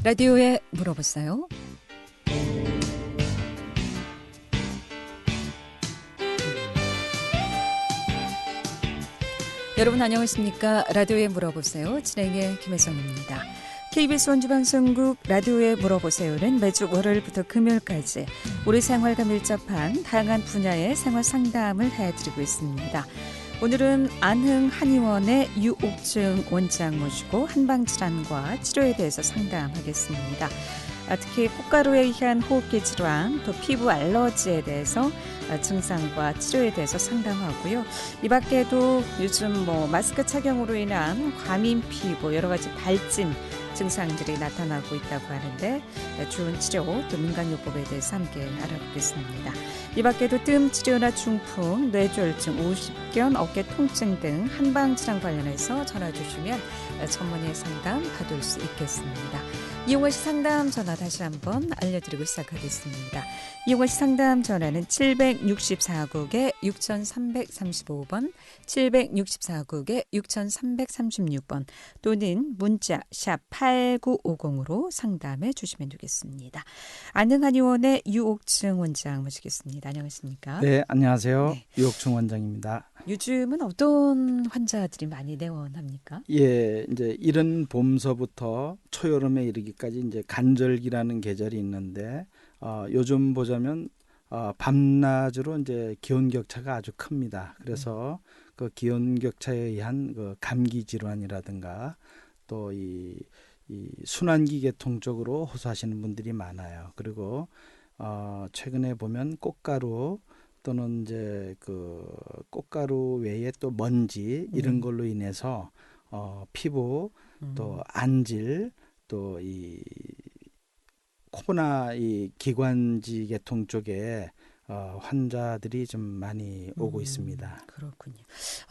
라디오에 물어보세요. 여러분 안녕하십니까? 라디오에 물어보세요. 진행의 김혜성입니다. KBS 원주방송국 라디오에 물어보세요는 매주 월요일부터 금요일까지 우리 생활과 밀접한 다양한 분야의 생활 상담을 해드리고 있습니다. 오늘은 안흥 한의원의 유옥중 원장 모시고 한방질환과 치료에 대해서 상담하겠습니다. 특히 꽃가루에 의한 호흡기 질환, 또 피부 알러지에 대해서 증상과 치료에 대해서 상담하고요. 이 밖에도 요즘 마스크 착용으로 인한 과민 피부, 여러 가지 발진 증상들이 나타나고 있다고 하는데 좋은 치료, 또 민간요법에 대해서 함께 알아보겠습니다. 이 밖에도 뜸 치료나 중풍, 뇌졸중, 오십견, 어깨 통증 등 한방질환 관련해서 전화 주시면 전문의 상담 받을 수 있겠습니다. 이용원 씨 상담 전화 다시 한번 알려드리고 시작하겠습니다. 이용원 씨 상담 전화는 764국에 6335번, 764국에 6336번 또는 문자 샵 8950으로 상담해 주시면 되겠습니다. 안흥 한의원의 유옥중 원장 모시겠습니다. 안녕하십니까? 네, 안녕하세요. 네. 유옥중 원장입니다. 요즘은 어떤 환자들이 많이 내원합니까? 예, 이제 이른 봄서부터 초여름에 이르기까지 이제 간절기라는 계절이 있는데 요즘 보자면 밤낮으로 이제 기온 격차가 아주 큽니다. 그래서 그 기온 격차에 의한 그 감기 질환이라든가 또 이 순환기 계통 쪽으로 호소하시는 분들이 많아요. 그리고 최근에 보면 꽃가루 또는 이제 그 꽃가루 외에 또 먼지 이런 걸로 인해서 피부 또 안질 또 이 코나 이 기관지 계통 쪽에 환자들이 좀 많이 오고 있습니다. 그렇군요.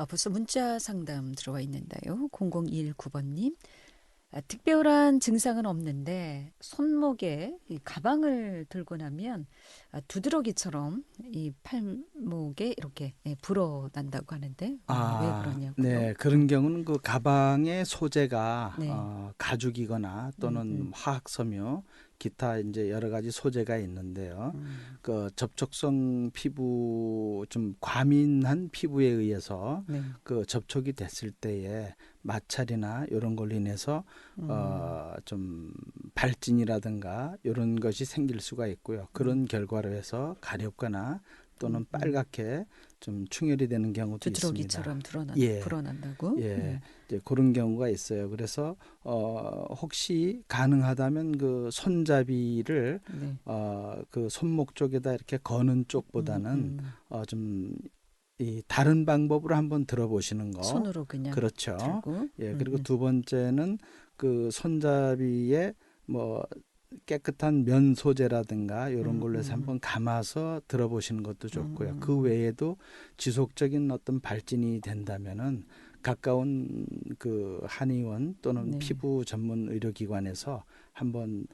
벌써 문자 상담 들어와 있는데요. 0019번님. 특별한 증상은 없는데 손목에 이 가방을 들고 나면 두드러기처럼 이 팔목에 이렇게 불어난다고 하는데 왜 그러냐고요? 네, 그런 경우는 그 가방의 소재가 네. 가죽이거나 또는 화학 섬유, 기타 이제 여러 가지 소재가 있는데요. 그 접촉성 피부 좀 과민한 피부에 의해서 네. 그 접촉이 됐을 때에 마찰이나 이런 걸로 인해서 좀 발진이라든가 이런 것이 생길 수가 있고요. 그런 결과로 해서 가렵거나 또는 빨갛게 좀 충혈이 되는 경우도 두드러기처럼 있습니다. 불어난다고? 예, 이제 그런 경우가 있어요. 그래서 혹시 가능하다면 그 손잡이를 네. 그 손목 쪽에다 이렇게 거는 쪽보다는 좀 이 다른 방법으로 한번 들어보시는 거. 손으로 그냥 그렇죠. 들고. 예, 그리고 두 번째는 그 손잡이에 깨끗한 면 소재라든가 이런 걸로 해서 한번 감아서 들어보시는 것도 좋고요. 그 외에도 지속적인 어떤 발진이 된다면은 가까운 그 한의원 또는 네. 피부 전문 의료기관에서 한번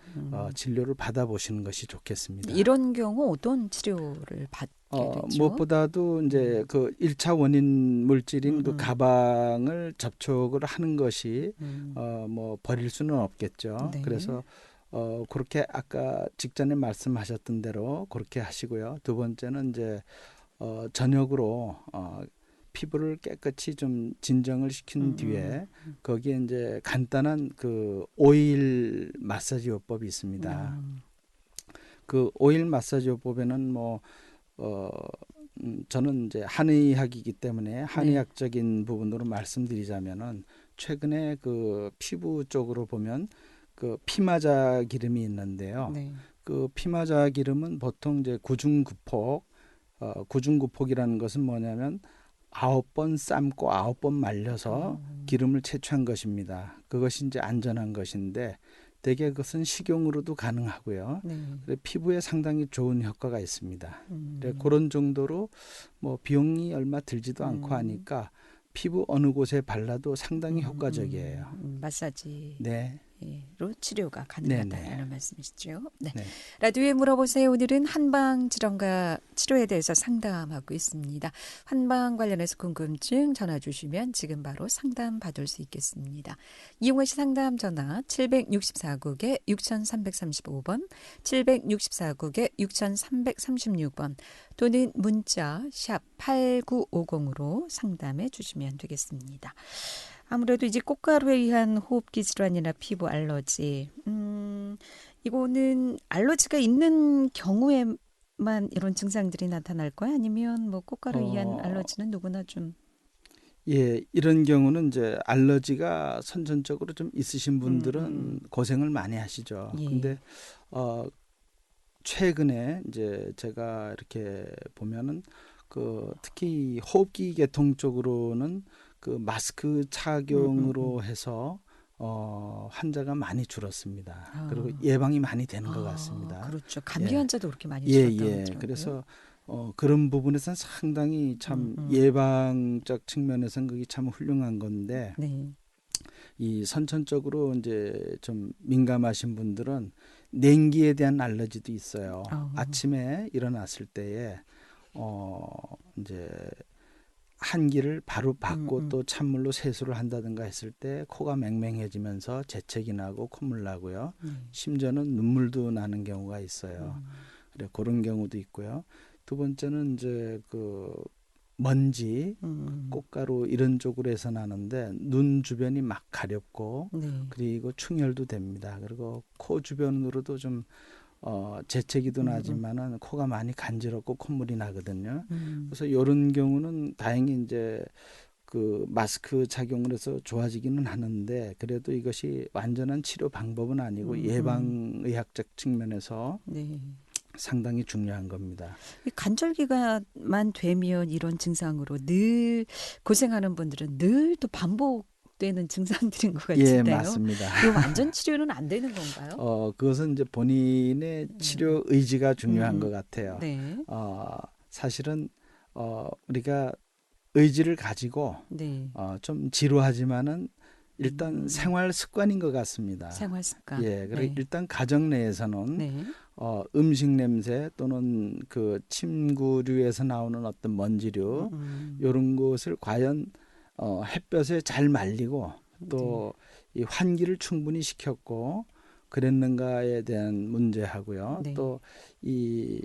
진료를 받아보시는 것이 좋겠습니다. 이런 경우 어떤 치료를 받게 되죠? 무엇보다도 이제 그 1차 원인 물질인 그 가방을 접촉을 하는 것이 버릴 수는 없겠죠. 네. 그래서 그렇게 아까 직전에 말씀하셨던 대로 그렇게 하시고요. 두 번째는 이제 저녁으로 피부를 깨끗이 좀 진정을 시킨 뒤에 거기에 이제 간단한 그 오일 마사지 요법이 있습니다. 그 오일 마사지 요법에는 저는 이제 한의학이기 때문에 한의학적인 부분으로 말씀드리자면은 최근에 그 피부 쪽으로 보면 그 피마자 기름이 있는데요. 네. 그 피마자 기름은 보통 이제 구중구폭이라는 것은 뭐냐면 9번 삶고 9번 말려서 기름을 채취한 것입니다. 그것이 이제 안전한 것인데 대개 그것은 식용으로도 가능하고요. 그래서 피부에 상당히 좋은 효과가 있습니다. 그런 정도로 비용이 얼마 들지도 않고 하니까 피부 어느 곳에 발라도 상당히 효과적이에요. 마사지. 네. 치료가 네네. 가능하다는 말씀이시죠. 네. 네. 라디오에 물어보세요. 오늘은 한방 질환과 치료에 대해서 상담하고 있습니다. 한방 관련해서 궁금증 전화 주시면 지금 바로 상담 받을 수 있겠습니다. 이용하 씨 상담 전화 764국에 6335번, 764국에 6336번 또는 문자 샵 8950으로 상담해 주시면 되겠습니다. 아무래도 이제 꽃가루에 의한 호흡기 질환이나 피부 알러지, 이거는 알러지가 있는 경우에만 이런 증상들이 나타날까요? 아니면 뭐 꽃가루에 의한 알러지는 누구나 좀 예, 이런 경우는 이제 알러지가 선천적으로 좀 있으신 분들은 고생을 많이 하시죠. 예. 근데 최근에 이제 제가 이렇게 보면은 특히 호흡기 계통 쪽으로는 그 마스크 착용으로 해서 환자가 많이 줄었습니다. 그리고 예방이 많이 되는 것 같습니다. 그렇죠. 감기 예. 환자도 그렇게 많이 예, 줄었다고 예. 하더라고요. 그래서 그런 부분에서는 상당히 참 예방적 측면에서는 그게 참 훌륭한 건데 네. 이 선천적으로 이제 좀 민감하신 분들은 냉기에 대한 알러지도 있어요. 아침에 일어났을 때에 이제 한기를 바로 받고 또 찬물로 세수를 한다든가 했을 때 코가 맹맹해지면서 재채기 나고 콧물 나고요. 심지어는 눈물도 나는 경우가 있어요. 그래 그런 경우도 있고요. 두 번째는 이제 먼지, 꽃가루 이런 쪽으로 해서 나는데 눈 주변이 막 가렵고 그리고 충혈도 됩니다. 그리고 코 주변으로도 좀 재채기도 나지만은 코가 많이 간지럽고 콧물이 나거든요. 그래서 이런 경우는 다행히 이제 마스크 착용을 해서 좋아지기는 하는데 그래도 이것이 완전한 치료 방법은 아니고 예방의학적 측면에서 상당히 중요한 겁니다. 간절기가만 되면 이런 증상으로 늘 고생하는 분들은 늘 또 반복되는 증상들인 것 같은데요. 예, 맞습니다. 이거 완전 치료는 안 되는 건가요? 그것은 이제 본인의 치료 의지가 중요한 것 같아요. 네. 사실은 우리가 의지를 가지고 좀 지루하지만은 일단 생활 습관인 것 같습니다. 생활 습관. 예, 그리고 일단 가정 내에서는 음식 냄새 또는 침구류에서 나오는 어떤 먼지류 이런 것을 과연 햇볕에 잘 말리고 또 이 환기를 충분히 시켰고 그랬는가에 대한 문제하고요. 또 이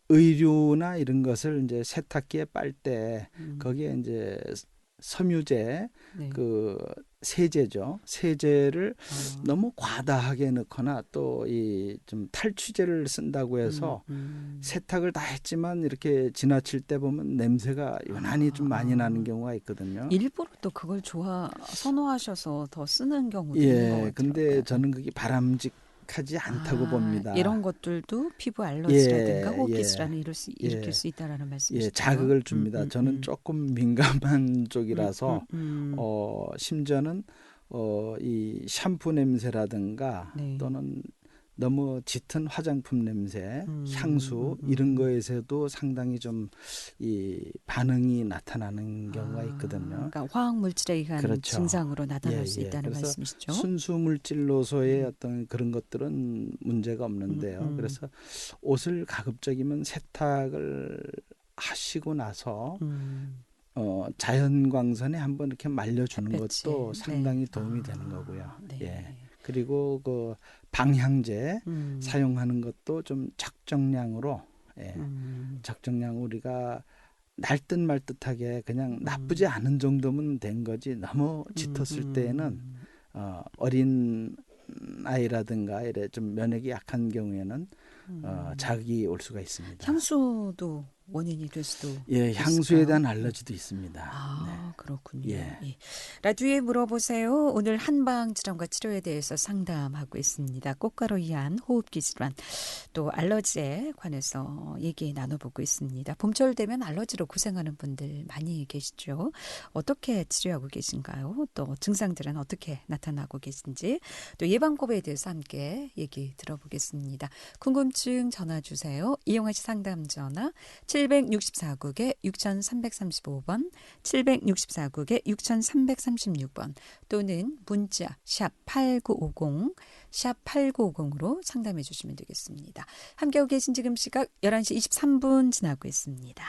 의류나 이런 것을 이제 세탁기에 빨 때 거기에 이제 섬유제 세제죠. 세제를 너무 과다하게 넣거나 또 이 좀 탈취제를 쓴다고 해서 세탁을 다 했지만 이렇게 지나칠 때 보면 냄새가 유난히 좀 많이 나는 경우가 있거든요. 일부러 또 그걸 선호하셔서 더 쓰는 경우도 있는 것 같아요. 근데 저는 그게 바람직하지 않다고 봅니다. 이런 것들도 피부 알러지라든가 호흡기 질환을 일으킬 수 있다라는 말씀이시죠? 자극을 줍니다. 저는 조금 민감한 쪽이라서 심지어는 이 샴푸 냄새라든가 또는 너무 짙은 화장품 냄새, 향수 이런 거에서도 상당히 좀 이 반응이 나타나는 경우가 있거든요. 그러니까 화학 물질에 의한 증상으로 나타날 수 있다는 그래서 말씀이시죠? 순수 물질로서의 어떤 그런 것들은 문제가 없는데요. 그래서 옷을 가급적이면 세탁을 하시고 나서 자연광선에 한번 이렇게 말려주는 것도 상당히 도움이 되는 거고요. 예. 그리고 방향제 사용하는 것도 좀 적정량으로 적정량 우리가 날듯 말듯하게 그냥 나쁘지 않은 정도면 된 거지 너무 짙었을 때에는 어린 아이라든가 이래 좀 면역이 약한 경우에는 자극이 올 수가 있습니다. 향수도 원인이 될 수도 향수에 있을까요? 대한 알러지도 있습니다. 그렇군요. 예. 라디오에 물어보세요. 오늘 한방 질환과 치료에 대해서 상담하고 있습니다. 꽃가루 위한 호흡기 질환 또 알러지에 관해서 얘기 나눠보고 있습니다. 봄철 되면 알러지로 고생하는 분들 많이 계시죠. 어떻게 치료하고 계신가요? 또 증상들은 어떻게 나타나고 계신지 또 예방법에 대해서 함께 얘기 들어보겠습니다. 궁금증 전화 주세요. 이용하 씨 상담 전화 764국에 6335번, 764국에 6336번 또는 문자 샵 8950, 샵 8950으로 상담해 주시면 되겠습니다. 함께하고 계신 지금 시각 11시 23분 지나고 있습니다.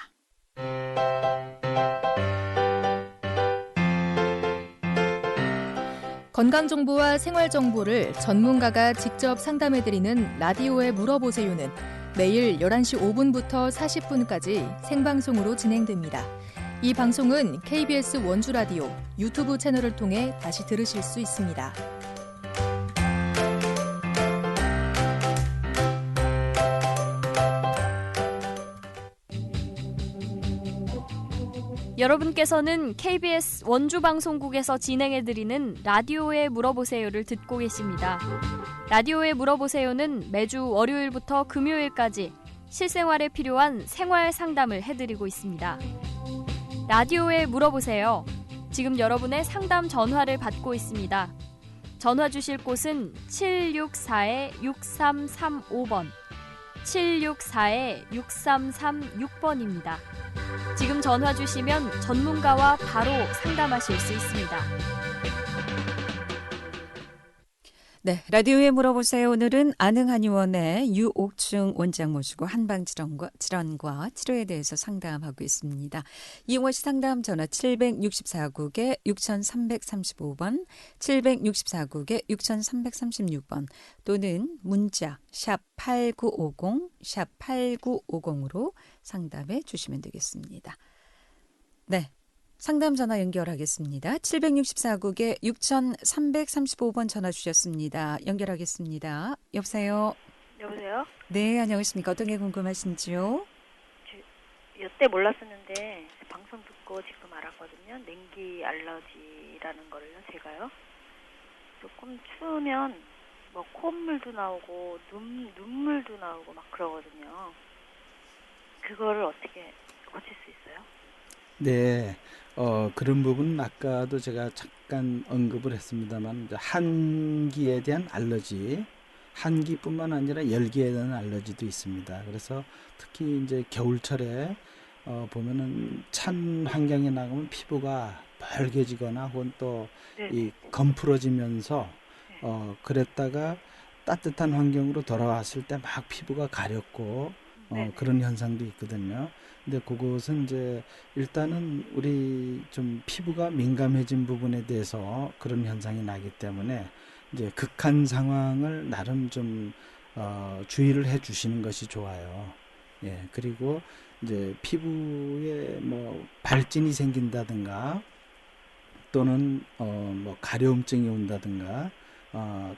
건강정보와 생활정보를 전문가가 직접 상담해드리는 라디오에 물어보세요는 매일 11시 5분부터 40분까지 생방송으로 진행됩니다. 이 방송은 KBS 원주라디오 유튜브 채널을 통해 다시 들으실 수 있습니다. 여러분께서는 KBS 원주방송국에서 진행해드리는 라디오에 물어보세요를 듣고 계십니다. 라디오에 물어보세요는 매주 월요일부터 금요일까지 실생활에 필요한 생활 상담을 해드리고 있습니다. 라디오에 물어보세요. 지금 여러분의 상담 전화를 받고 있습니다. 전화 주실 곳은 764-6335번, 764-6336번입니다. 지금 전화 주시면 전문가와 바로 상담하실 수 있습니다. 네, 라디오에 물어보세요. 오늘은 안흥한의원의 유옥중 원장 모시고 한방질환과 치료에 대해서 상담하고 있습니다. 이용호 씨 상담 전화 764국에 6335번, 764국에 6336번 또는 문자 샵 8950, 샵 8950으로 상담해 주시면 되겠습니다. 네. 상담 전화 연결하겠습니다. 764국에 6335번 전화 주셨습니다. 연결하겠습니다. 여보세요? 여보세요? 네, 안녕하십니까. 어떤 게 궁금하신지요? 여태 몰랐었는데 방송 듣고 지금 알았거든요. 냉기 알러지라는 거를요, 제가요. 조금 추우면 뭐 콧물도 나오고 눈물도 나오고 막 그러거든요. 그거를 어떻게 고칠 수 있어요? 네, 그런 부분은 아까도 제가 잠깐 언급을 했습니다만 이제 한기에 대한 알러지, 한기뿐만 아니라 열기에 대한 알러지도 있습니다. 그래서 특히 이제 겨울철에 보면은 찬 환경에 나가면 피부가 벌개지거나 혹은 또 이 검풀어지면서 그랬다가 따뜻한 환경으로 돌아왔을 때 막 피부가 가렵고 그런 현상도 있거든요. 근데 그것은 이제 일단은 우리 좀 피부가 민감해진 부분에 대해서 그런 현상이 나기 때문에 이제 극한 상황을 나름 좀 주의를 해 주시는 것이 좋아요. 예, 그리고 이제 피부에 뭐 발진이 생긴다든가 또는 뭐 가려움증이 온다든가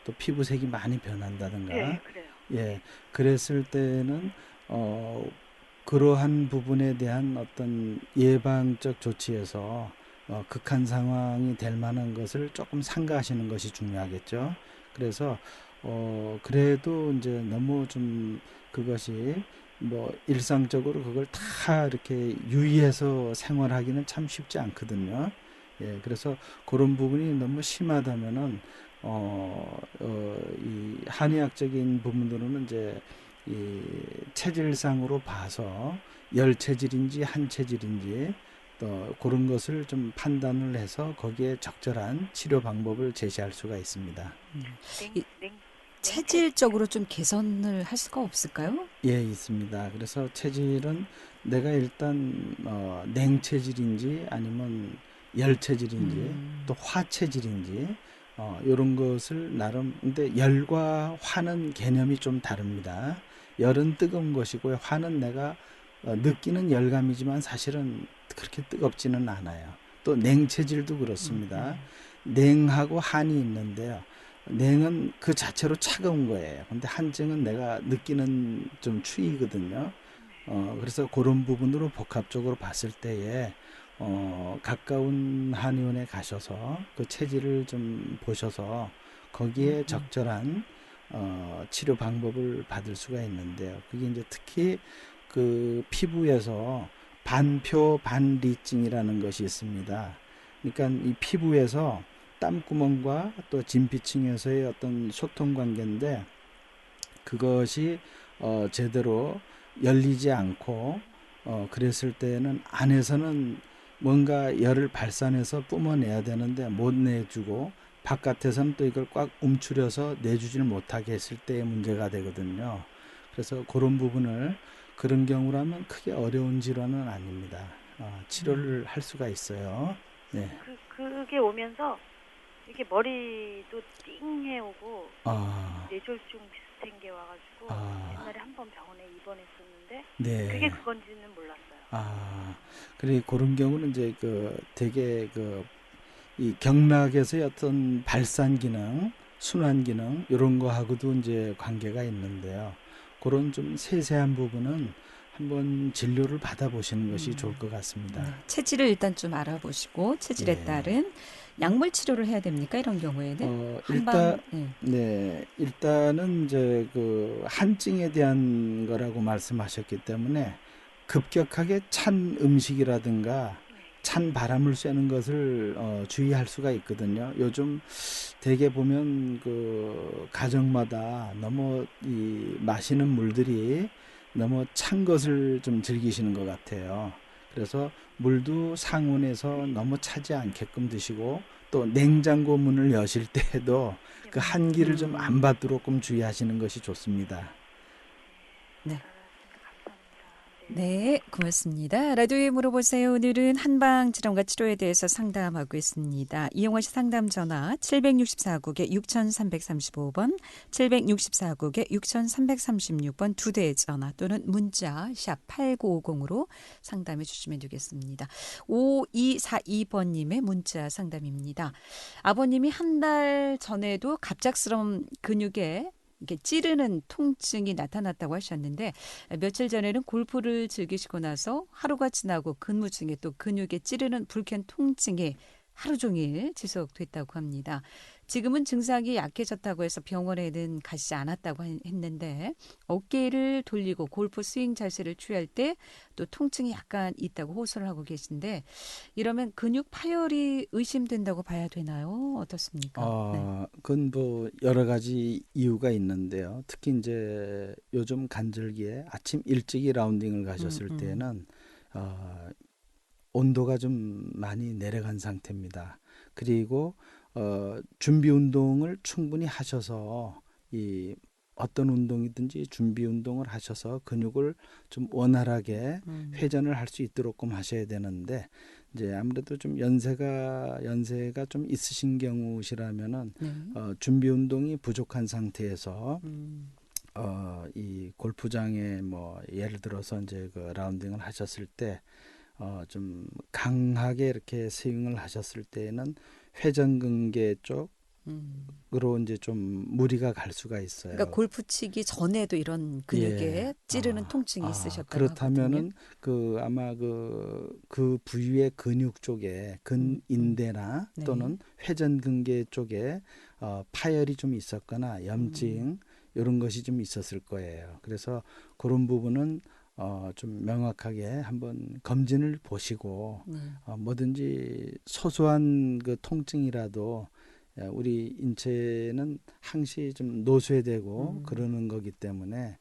또 피부색이 많이 변한다든가 네, 그래요. 예, 그랬을 때는 그러한 부분에 대한 어떤 예방적 조치에서 극한 상황이 될 만한 것을 조금 삼가하시는 것이 중요하겠죠. 그래서 그래도 이제 너무 좀 그것이 뭐 일상적으로 그걸 다 이렇게 유의해서 생활하기는 참 쉽지 않거든요. 예, 그래서 그런 부분이 너무 심하다면은 이 한의학적인 부분으로는 이제 이 체질상으로 봐서 열 체질인지 한 체질인지 또 그런 것을 좀 판단을 해서 거기에 적절한 치료 방법을 제시할 수가 있습니다. 체질적으로 좀 개선을 할 수가 없을까요? 예, 있습니다. 그래서 체질은 내가 일단 냉체질인지 아니면 열체질인지 또 화체질인지 이런 것을 나름 근데 열과 화는 개념이 좀 다릅니다. 열은 뜨거운 것이고 화는 내가 느끼는 열감이지만 사실은 그렇게 뜨겁지는 않아요. 또 냉체질도 그렇습니다. 냉하고 한이 있는데요. 냉은 그 자체로 차가운 거예요. 근데 한증은 내가 느끼는 좀 추위거든요. 그래서 그런 부분으로 복합적으로 봤을 때에 가까운 한의원에 가셔서 그 체질을 좀 보셔서 거기에 적절한 치료 방법을 받을 수가 있는데요. 그게 이제 특히 그 피부에서 반표 반리증이라는 것이 있습니다. 그러니까 이 피부에서 땀구멍과 또 진피층에서의 어떤 소통 관계인데 그것이 제대로 열리지 않고 그랬을 때는 안에서는 뭔가 열을 발산해서 뿜어내야 되는데 못 내주고 바깥에서는 또 이걸 꽉 움츠려서 내주지를 못하게 했을 때의 문제가 되거든요. 그래서 그런 부분을 그런 경우라면 크게 어려운 질환은 아닙니다. 치료를 할 수가 있어요. 네. 그게 오면서 이게 머리도 띵해 오고 뇌졸중 비슷한 게 와가지고 옛날에 한 번 병원에 입원했었는데 네. 그게 그건지는 몰랐어요. 그래 그런 경우는 이제 되게 이 경락에서의 어떤 발산 기능, 순환 기능 이런 거하고도 이제 관계가 있는데요. 그런 좀 세세한 부분은 한번 진료를 받아보시는 것이 좋을 것 같습니다. 네. 체질을 일단 좀 알아보시고 체질에 예. 따른 약물 치료를 해야 됩니까? 이런 경우에는 일단은 이제 한증에 대한 거라고 말씀하셨기 때문에 급격하게 찬 음식이라든가 찬 바람을 쐬는 것을 주의할 수가 있거든요. 요즘 대개 보면 가정마다 너무 이 마시는 물들이 너무 찬 것을 좀 즐기시는 것 같아요. 그래서 물도 상온에서 너무 차지 않게끔 드시고 또 냉장고 문을 여실 때에도 그 한기를 좀 안 받도록 좀 주의하시는 것이 좋습니다. 네. 네, 고맙습니다. 라디오에 물어보세요. 오늘은 한방 질환과 치료에 대해서 상담하고 있습니다. 이용하 씨 상담 전화 764국에 6335번, 764국에 6336번 2대 전화 또는 문자 샵 8950으로 상담해 주시면 되겠습니다. 5242번님의 문자 상담입니다. 아버님이 한 달 전에도 갑작스러운 근육에 이게 찌르는 통증이 나타났다고 하셨는데 며칠 전에는 골프를 즐기시고 나서 하루가 지나고 근무 중에 또 근육에 찌르는 불쾌한 통증이 하루 종일 지속됐다고 합니다. 지금은 증상이 약해졌다고 해서 병원에는 가시지 않았다고 했는데 어깨를 돌리고 골프 스윙 자세를 취할 때 또 통증이 약간 있다고 호소를 하고 계신데 이러면 근육 파열이 의심된다고 봐야 되나요? 어떻습니까? 그건 여러 가지 이유가 있는데요. 특히 이제 요즘 간절기에 아침 일찍이 라운딩을 가셨을 때는 온도가 좀 많이 내려간 상태입니다. 그리고 준비 운동을 충분히 하셔서 이 어떤 운동이든지 준비 운동을 하셔서 근육을 좀 원활하게 회전을 할 수 있도록 하셔야 되는데 이제 아무래도 좀 연세가 좀 있으신 경우시라면은 준비 운동이 부족한 상태에서 이 골프장에 예를 들어서 이제 라운딩을 하셨을 때 좀 강하게 이렇게 스윙을 하셨을 때에는 회전근개 쪽으로 이제 좀 무리가 갈 수가 있어요. 그러니까 골프 치기 전에도 이런 근육에 찌르는 통증이 있으셨다고 그렇다면은 하거든요. 아마 그 부위의 근육 쪽에 근인대나 또는 회전근개 쪽에 파열이 좀 있었거나 염증 이런 것이 좀 있었을 거예요. 그래서 그런 부분은 좀 명확하게 한번 검진을 보시고 뭐든지 소소한 그 통증이라도 우리 인체는 항시 좀 노쇠되고 그러는 거기 때문에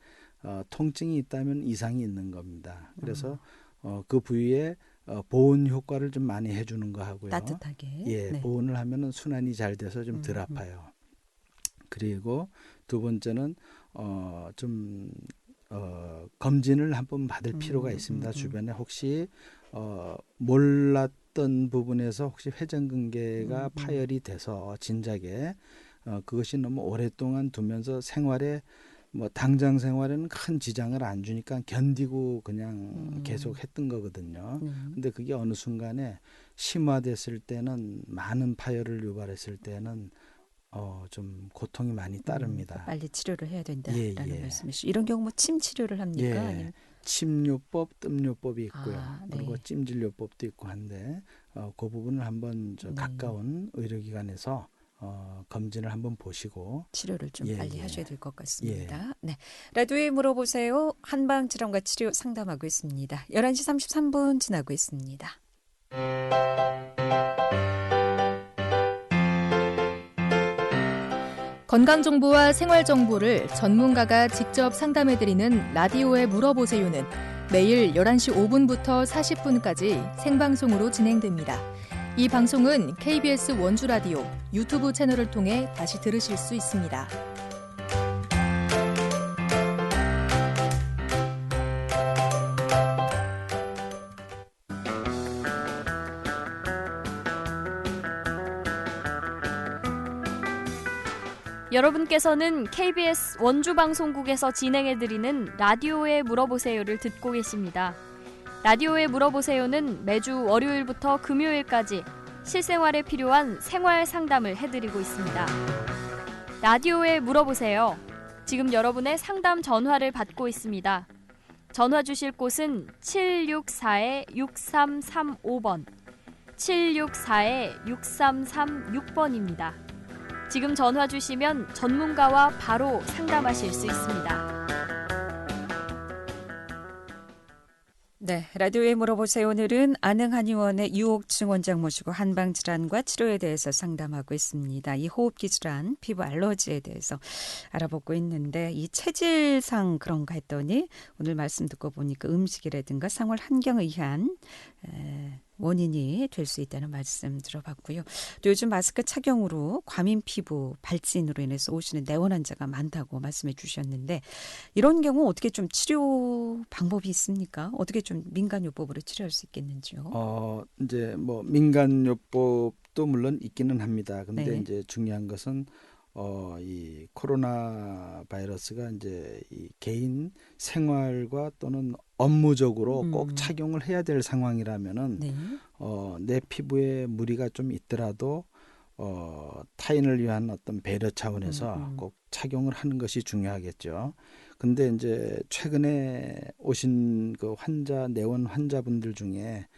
통증이 있다면 이상이 있는 겁니다. 그래서 그 부위에 보온 효과를 좀 많이 해주는 거 하고요. 따뜻하게. 보온을 하면은 순환이 잘 돼서 좀 덜 아파요. 그리고 두 번째는 좀 검진을 한번 받을 필요가 있습니다. 주변에 혹시 몰랐던 부분에서 혹시 회전근개가 파열이 돼서 진작에 그것이 너무 오랫동안 두면서 생활에 당장 생활에는 큰 지장을 안 주니까 견디고 그냥 계속 했던 거거든요. 근데 그게 어느 순간에 심화됐을 때는 많은 파열을 유발했을 때는 좀 고통이 많이 따릅니다. 빨리 치료를 해야 된다라는 말씀이시죠. 이런 경우 침 치료를 합니까? 아니면? 침요법, 뜸요법이 있고요. 그리고 찜질요법도 있고 한데 그 부분을 한번 가까운 의료기관에서 검진을 한번 보시고 치료를 좀 빨리 하셔야 될 것 같습니다. 네, 라디오에 물어보세요. 한방질환과 치료 상담하고 있습니다. 11시 33분 지나고 있습니다. 건강정보와 생활정보를 전문가가 직접 상담해드리는 라디오에 물어보세요는 매일 11시 5분부터 40분까지 생방송으로 진행됩니다. 이 방송은 KBS 원주 라디오 유튜브 채널을 통해 다시 들으실 수 있습니다. 여러분께서는 KBS 원주방송국에서 진행해드리는 라디오에 물어보세요를 듣고 계십니다. 라디오에 물어보세요는 매주 월요일부터 금요일까지 실생활에 필요한 생활 상담을 해드리고 있습니다. 라디오에 물어보세요. 지금 여러분의 상담 전화를 받고 있습니다. 전화 주실 곳은 764-6335번, 764-6336번입니다. 지금 전화 주시면 전문가와 바로 상담하실 수 있습니다. 네, 라디오에 물어보세요. 오늘은 안흥한의원의 유옥증 원장 모시고 한방질환과 치료에 대해서 상담하고 있습니다. 이 호흡기 질환, 피부 알러지에 대해서 알아보고 있는데 이 체질상 그런가 했더니 오늘 말씀 듣고 보니까 음식이라든가 생활 환경에 의한 원인이 될 수 있다는 말씀 들어봤고요. 또 요즘 마스크 착용으로 과민 피부 발진으로 인해서 오시는 내원 환자가 많다고 말씀해 주셨는데 이런 경우 어떻게 좀 치료 방법이 있습니까? 어떻게 좀 민간요법으로 치료할 수 있겠는지요? 이제 뭐 민간요법도 물론 있기는 합니다. 근데 네. 이제 중요한 것은 이 코로나 바이러스가 이제 이 개인 생활과 또는 업무적으로 꼭 착용을 해야 될 상황이라면은 네. 내 피부에 무리가 좀 있더라도 타인을 위한 어떤 배려 차원에서 꼭 착용을 하는 것이 중요하겠죠. 근데 이제 최근에 오신 그 내원 환자분들 중에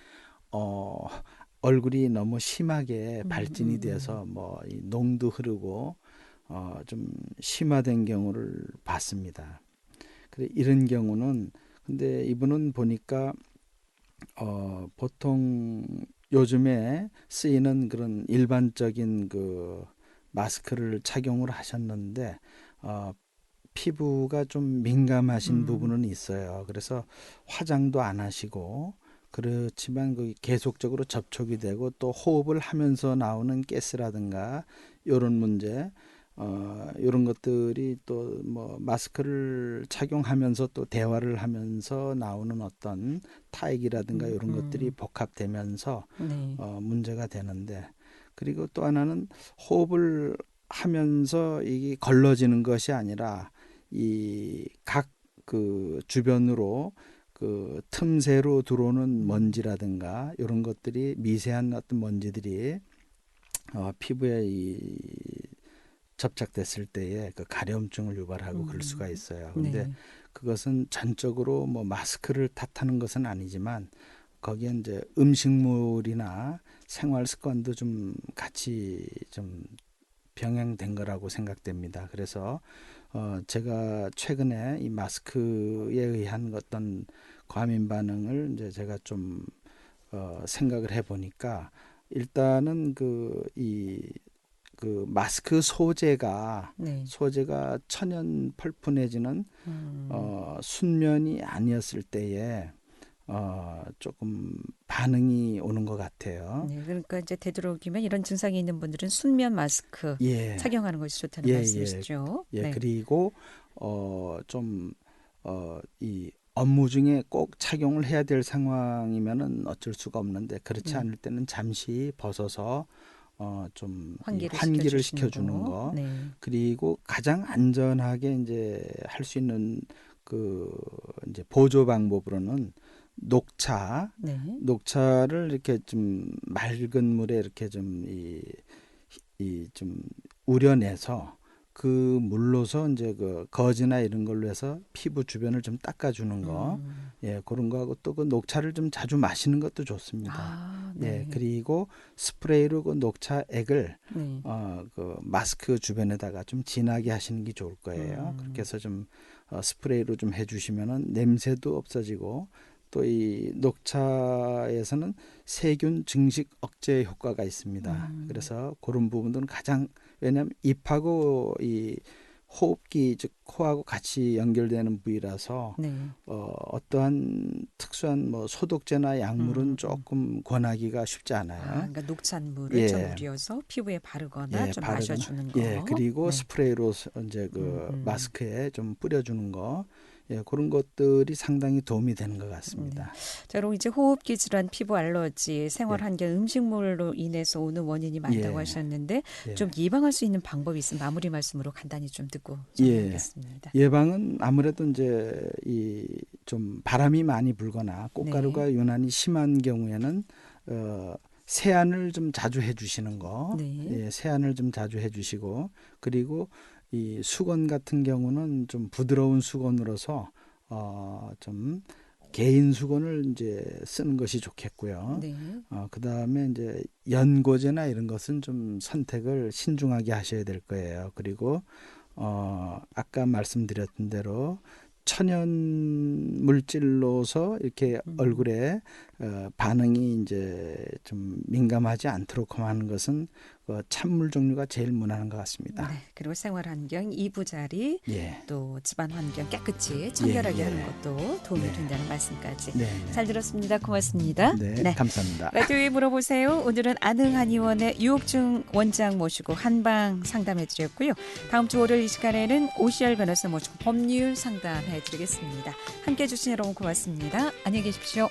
얼굴이 너무 심하게 발진이 돼서 뭐 이 농도 흐르고 좀 심화된 경우를 봤습니다. 그래 이런 경우는 근데 이분은 보니까 보통 요즘에 쓰이는 그런 일반적인 그 마스크를 착용을 하셨는데 피부가 좀 민감하신 부분은 있어요. 그래서 화장도 안 하시고 그렇지만 그 계속적으로 접촉이 되고 또 호흡을 하면서 나오는 가스라든가 이런 문제 이런 것들이 또 뭐 마스크를 착용하면서 또 대화를 하면서 나오는 어떤 타액이라든가 이런 것들이 복합되면서 네. 문제가 되는데 그리고 또 하나는 호흡을 하면서 이게 걸러지는 것이 아니라 이 각 그 주변으로 그 틈새로 들어오는 먼지라든가 이런 것들이 미세한 어떤 먼지들이 피부에 이 접착됐을 때에 그 가려움증을 유발하고 그럴 수가 있어요. 근데 네. 그것은 전적으로 뭐 마스크를 탓하는 것은 아니지만 거기에 이제 음식물이나 생활 습관도 좀 같이 좀 병행된 거라고 생각됩니다. 그래서 제가 최근에 이 마스크에 의한 어떤 과민 반응을 이제 제가 좀 생각을 해보니까 일단은 그 마스크 소재가 네. 천연 펄프 내지는 순면이 아니었을 때에 조금 반응이 오는 것 같아요. 네, 그러니까 이제 되도록이면 이런 증상이 있는 분들은 순면 마스크 예, 착용하는 것이 좋다는 예, 말씀이시죠? 예. 네. 그리고 이 업무 중에 꼭 착용을 해야 될 상황이면은 어쩔 수가 없는데 그렇지 않을 때는 잠시 벗어서 좀 환기를 시켜주는 거. 네. 그리고 가장 안전하게 이제 할 수 있는 그 이제 보조 방법으로는 네. 녹차를 이렇게 좀 맑은 물에 이렇게 좀 좀 우려내서 그 물로서 이제 그 거즈나 이런 걸로 해서 피부 주변을 좀 닦아주는 거, 예, 그런 거하고 또 그 녹차를 좀 자주 마시는 것도 좋습니다. 네. 예, 그리고 스프레이로 그 녹차액을 네. 그 마스크 주변에다가 좀 진하게 하시는 게 좋을 거예요. 그렇게 해서 좀 스프레이로 좀 해주시면은 냄새도 없어지고 또 이 녹차에서는 세균 증식 억제 효과가 있습니다. 그래서 그런 부분들은 가장 왜냐하면 잎하고 이 호흡기 즉 코하고 같이 연결되는 부위라서 네. 어떠한 특수한 뭐 소독제나 약물은 조금 권하기가 쉽지 않아요. 그러니까 녹찬물을 좀 우려서 피부에 바르거나 좀 마셔주는 거. 그리고 네. 스프레이로 이제 그 마스크에 좀 뿌려주는 거. 그런 것들이 상당히 도움이 되는 것 같습니다. 자, 그럼 이제 호흡기 질환, 피부 알러지, 생활 환경, 음식물로 인해서 오는 원인이 많다고 하셨는데 좀 예방할 수 있는 방법이 있으면 마무리 말씀으로 간단히 좀 듣고 정리하겠습니다. 예방은 아무래도 이제 이 좀 바람이 많이 불거나 꽃가루가 유난히 심한 경우에는 세안을 좀 자주 해주시는 거, 세안을 좀 자주 해주시고 그리고 이 수건 같은 경우는 좀 부드러운 수건으로서 좀 개인 수건을 이제 쓰는 것이 좋겠고요. 그다음에 이제 연고제나 이런 것은 좀 선택을 신중하게 하셔야 될 거예요. 그리고 아까 말씀드렸던 대로 천연 물질로서 이렇게 얼굴에 반응이 이제 좀 민감하지 않도록 하는 것은 찬물 종류가 제일 무난한 것 같습니다. 네, 그리고 생활 환경, 이부자리, 또 집안 환경 깨끗이 청결하게 하는 것도 도움이 된다는 말씀까지 잘 들었습니다. 고맙습니다. 네, 감사합니다. 라디오에 물어보세요. 오늘은 안흥한의원의 유옥중 원장 모시고 한방 상담해드렸고요. 다음 주 월요일 이 시간에는 오시열 변호사 모시고 법률 상담해드리겠습니다. 함께해 주신 여러분 고맙습니다. 안녕히 계십시오.